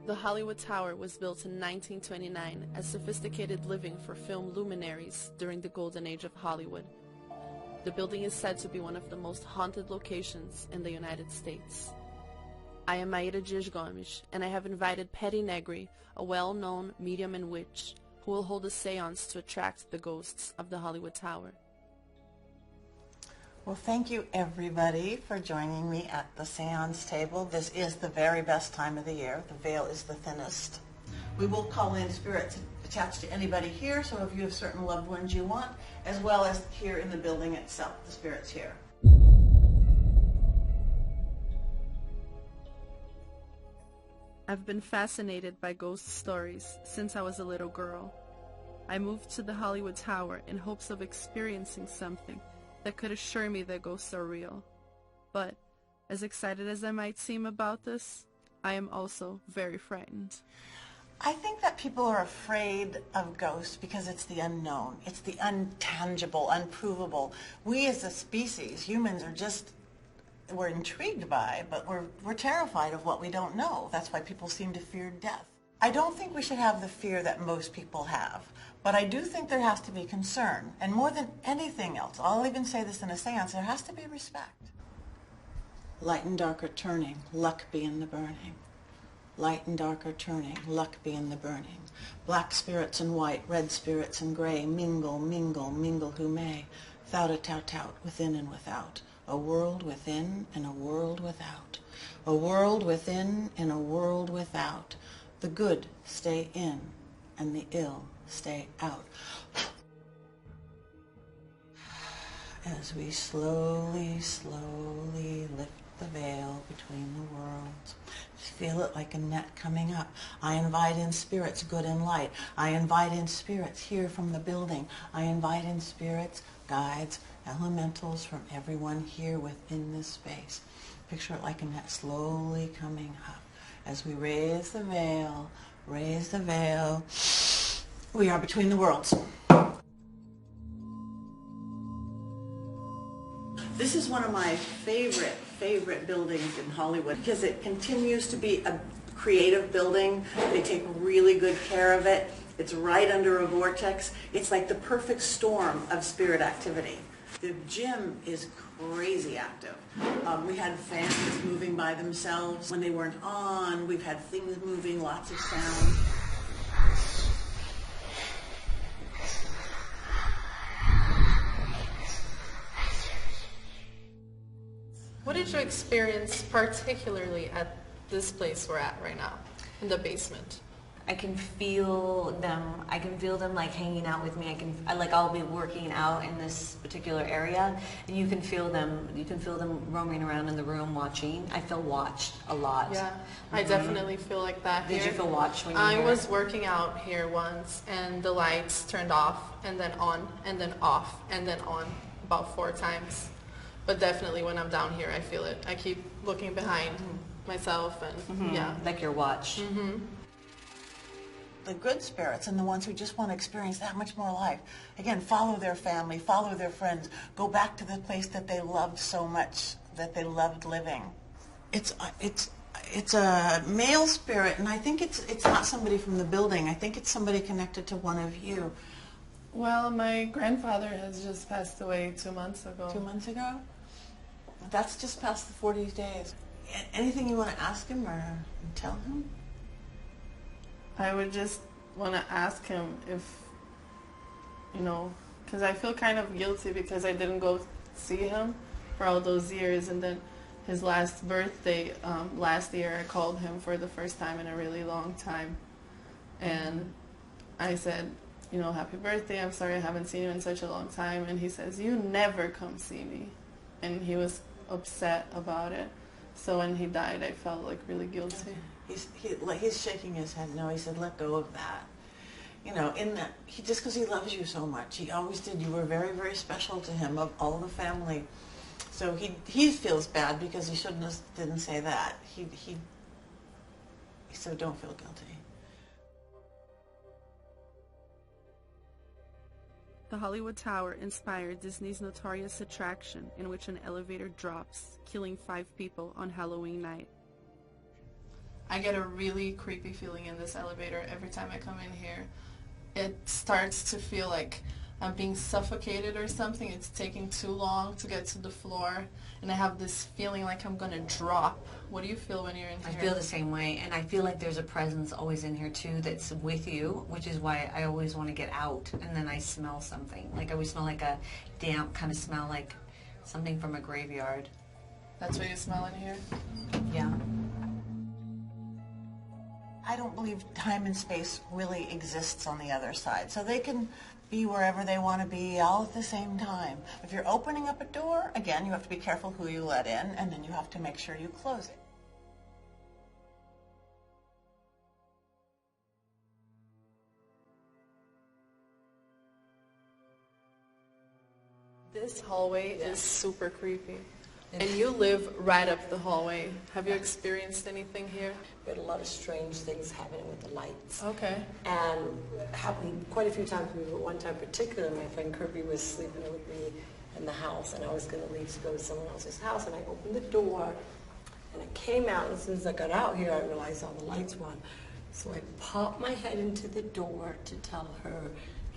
The Hollywood Tower was built in 1929 as sophisticated living for film luminaries during the golden age of Hollywood. The building is said to be one of the most haunted locations in the United States. I am Mayra Dias Gomes, and I have invited Patti Negri, a well-known medium and witch, who will hold a seance to attract the ghosts of the Hollywood Tower. Well, thank you everybody for joining me at the seance table. This is the very best time of the year. The veil is the thinnest. We will call in spirits attached to anybody here, so if you have certain loved ones you want, as well as here in the building itself, the spirits here. I've been fascinated by ghost stories since I was a little girl. I moved to the Hollywood Tower in hopes of experiencing something that could assure me that ghosts are real. But, as excited as I might seem about this, I am also very frightened. I think that people are afraid of ghosts because it's the unknown. It's the untangible, unprovable. We as a species, humans, are just, we're intrigued by, but we're terrified of what we don't know. That's why people seem to fear death. I don't think we should have the fear that most people have, but I do think there has to be concern. And more than anything else, I'll even say this in a seance, there has to be respect. Light and dark are turning, luck be in the burning. Light and dark are turning, luck be in the burning. Black spirits and white, red spirits and gray, mingle, mingle, mingle who may. Thou tout tout, within and without. A world within and a world without. A world within and a world without. The good stay in and the ill stay out. As we slowly, slowly lift the veil between the worlds. Just feel it like a net coming up. I invite in spirits, good and light. I invite in spirits here from the building. I invite in spirits, guides, elementals from everyone here within this space. Picture it like a net slowly coming up. As we raise the veil, we are between the worlds. This is one of my favorite buildings in Hollywood because it continues to be a creative building. They take really good care of it. It's right under a vortex. It's like the perfect storm of spirit activity. The gym is crazy active. We had fans moving by themselves when they weren't on. We've had things moving, lots of sound. What did you experience particularly at this place we're at right now, in the basement? I can feel them. I can feel them like hanging out with me. I'll be working out in this particular area, and you can feel them. You can feel them roaming around in the room watching. I feel watched a lot. Yeah, I definitely feel like that here. Did you feel watched when you were I here? was working out here once, and the lights turned off, and then on, and then off, and then on, about 4 times. But definitely when I'm down here, I feel it. I keep looking behind myself, and yeah. Like you're watched. The good spirits and the ones who just want to experience that much more life. Again, follow their family, follow their friends, go back to the place that they loved so much, that they loved living. It's a male spirit, and I think it's not somebody from the building. I think it's somebody connected to one of you. Well, my grandfather has just passed away 2 months ago. 2 months ago? That's just past the 40 days. Anything you want to ask him or tell him? I would just want to ask him if, because I feel kind of guilty because I didn't go see him for all those years, and then his last birthday, last year, I called him for the first time in a really long time, and I said, happy birthday, I'm sorry I haven't seen you in such a long time, and he says, you never come see me, and he was upset about it. So when he died, I felt like really guilty. He's shaking his head no. He said, let go of that. Just because he loves you so much. He always did. You were very, very special to him, of all the family. So he feels bad because he didn't say that. So don't feel guilty. The Hollywood Tower inspired Disney's notorious attraction in which an elevator drops, killing 5 people on Halloween night. I get a really creepy feeling in this elevator every time I come in here. It starts to feel like I'm being suffocated or something. It's taking too long to get to the floor, and I have this feeling like I'm going to drop. What do you feel when you're in here? I feel the same way, and I feel like there's a presence always in here too that's with you, which is why I always want to get out, and then I smell something. Like I always smell like a damp kind of smell, like something from a graveyard. That's what you smell in here? Yeah. I don't believe time and space really exists on the other side. So they can be wherever they want to be all at the same time. If you're opening up a door, again, you have to be careful who you let in, and then you have to make sure you close it. This hallway is super creepy. And you live right up the hallway. Have you experienced anything here? We had a lot of strange things happening with the lights. Okay. And it happened quite a few times. One time particularly, my friend Kirby was sleeping with me in the house, and I was going to leave to go to someone else's house, and I opened the door, and I came out, and as soon as I got out here, I realized all the lights were on. So I popped my head into the door to tell her,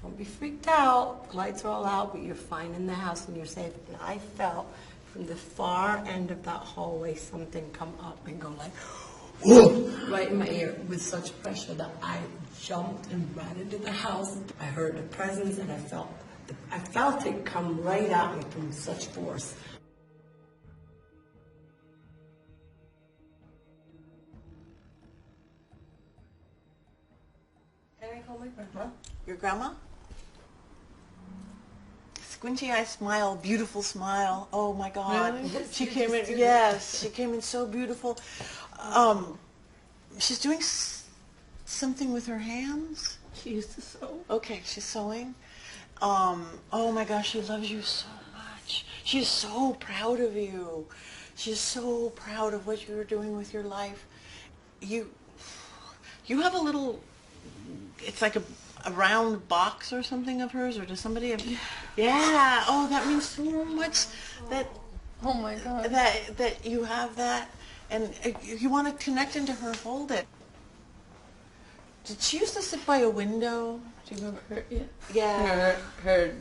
don't be freaked out, the lights are all out, but you're fine in the house and you're safe. And I felt from the far end of that hallway something come up and go like, whoa, right in my ear with such pressure that I jumped and ran into the house. I heard the presence and I felt it come right at me from such force. Can I call my grandma? Your grandma? Squinty eye smile, beautiful smile. Oh my God. Really? She came in, yes, she came in so beautiful. She's doing something with her hands. She used to sew. Okay, she's sewing. Oh my gosh, she loves you so much. She's so proud of you. She's so proud of what you're doing with your life. You have a little, it's like a round box or something of hers, or does somebody have? Yeah. Oh, that means so much. That. Oh my God. That you have that, and if you want to connect into her, hold it. Did she used to sit by a window? Do you remember her? Yeah. Yeah. Her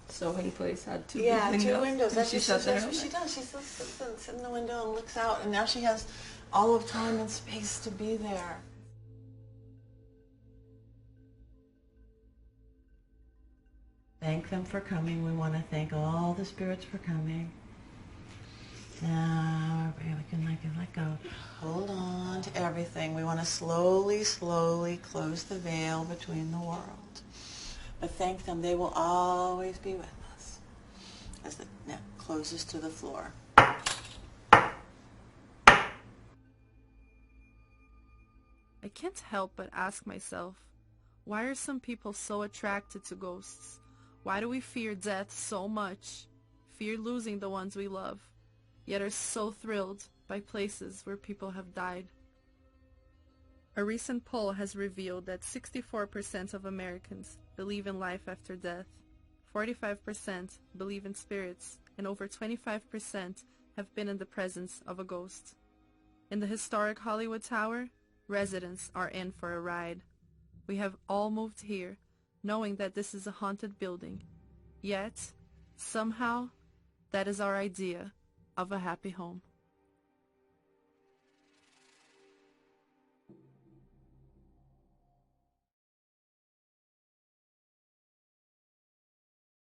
sewing place had two Yeah, windows. two windows. That's she what sat there. she does. She sits in the window and looks out, and now she has all of time and space to be there. Thank them for coming. We want to thank all the spirits for coming. Now we can let go. Hold on to everything. We want to slowly, slowly close the veil between the world. But thank them. They will always be with us as the neck closes to the floor. I can't help but ask myself, why are some people so attracted to ghosts? Why do we fear death so much, fear losing the ones we love, yet are so thrilled by places where people have died? A recent poll has revealed that 64% of Americans believe in life after death, 45% believe in spirits, and over 25% have been in the presence of a ghost. In the historic Hollywood Tower, residents are in for a ride. We have all moved here, knowing that this is a haunted building. Yet, somehow, that is our idea of a happy home.